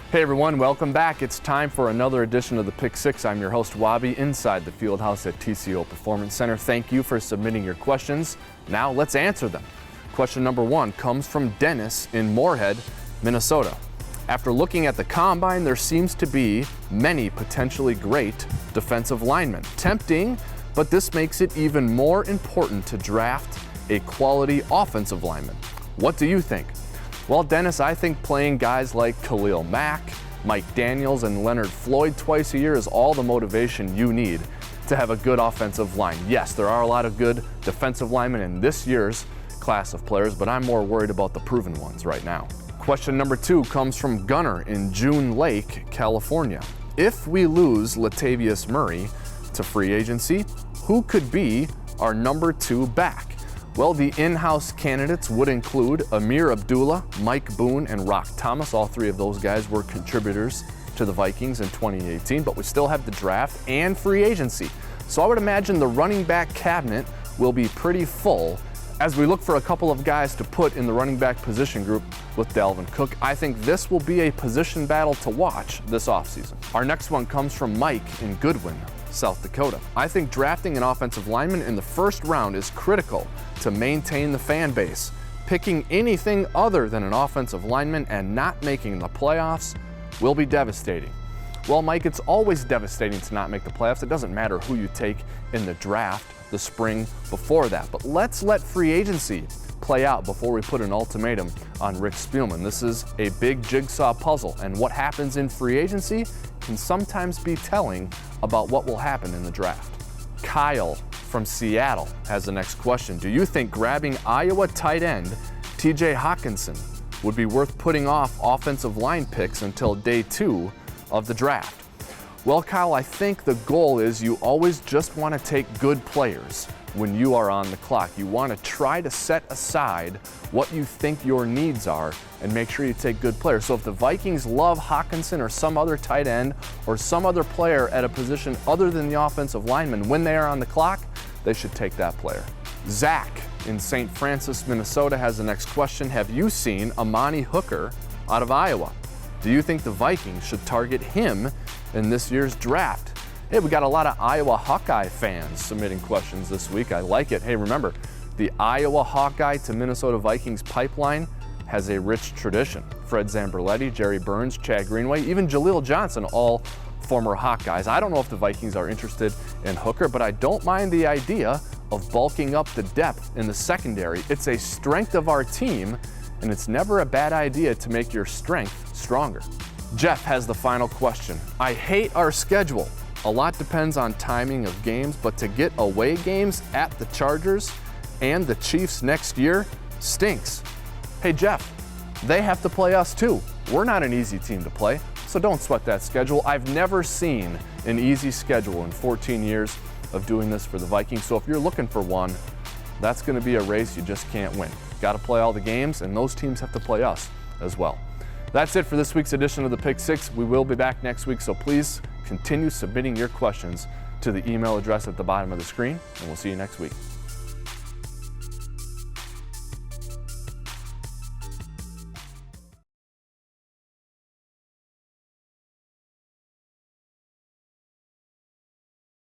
Hey everyone, welcome back. It's time for another edition of the Pick Six. I'm your host, Wobby, inside the field house at TCO Performance Center. Thank you for submitting your questions. Now let's answer them. Question number one comes from Dennis in Moorhead, Minnesota. After looking at the combine, there seems to be many potentially great defensive linemen. Tempting, but this makes it even more important to draft a quality offensive lineman. What do you think? Well, Dennis, I think playing guys like Khalil Mack, Mike Daniels, and Leonard Floyd twice a year is all the motivation you need to have a good offensive line. Yes, there are a lot of good defensive linemen in this year's class of players, but I'm more worried about the proven ones right now. Question number two comes from Gunner in June Lake, California. If we lose Latavius Murray to free agency, who could be our number two back? Well, the in-house candidates would include Amir Abdullah, Mike Boone, and Rock Thomas. All three of those guys were contributors to the Vikings in 2018, but we still have the draft and free agency. So I would imagine the running back cabinet will be pretty full as we look for a couple of guys to put in the running back position group with Dalvin Cook. I think this will be a position battle to watch this offseason. Our next one comes from Mike in Goodwin, South Dakota. I think drafting an offensive lineman in the first round is critical to maintain the fan base. Picking anything other than an offensive lineman and not making the playoffs will be devastating. Well, Mike, it's always devastating to not make the playoffs. It doesn't matter who you take in the draft the spring before that. But let's let free agency play out before we put an ultimatum on Rick Spielman. This is a big jigsaw puzzle, and what happens in free agency can sometimes be telling about what will happen in the draft. Kyle from Seattle has the next question. Do you think grabbing Iowa tight end TJ Hawkinson would be worth putting off offensive line picks until day 2 of the draft? Well, Kyle, I think the goal is you always just want to take good players when you are on the clock. You want to try to set aside what you think your needs are and make sure you take good players. So if the Vikings love Hawkinson or some other tight end or some other player at a position other than the offensive lineman when they are on the clock, they should take that player. Zach in St. Francis, Minnesota has the next question. Have you seen Amani Hooker out of Iowa? Do you think the Vikings should target him in this year's draft? Hey, we got a lot of Iowa Hawkeye fans submitting questions this week. I like it. Hey, remember, the Iowa Hawkeye to Minnesota Vikings pipeline has a rich tradition. Fred Zamberletti, Jerry Burns, Chad Greenway, even Jaleel Johnson, all former Hawkeyes. I don't know if the Vikings are interested in Hooker, but I don't mind the idea of bulking up the depth in the secondary. It's a strength of our team, and it's never a bad idea to make your strength stronger. Jeff has the final question. I hate our schedule. A lot depends on timing of games, but to get away games at the Chargers and the Chiefs next year stinks. Hey Jeff, they have to play us too. We're not an easy team to play, so don't sweat that schedule. I've never seen an easy schedule in 14 years of doing this for the Vikings, so if you're looking for one, that's going to be a race you just can't win. Got to play all the games, and those teams have to play us as well. That's it for this week's edition of the Pick Six. We will be back next week, so please continue submitting your questions to the email address at the bottom of the screen, and we'll see you next week.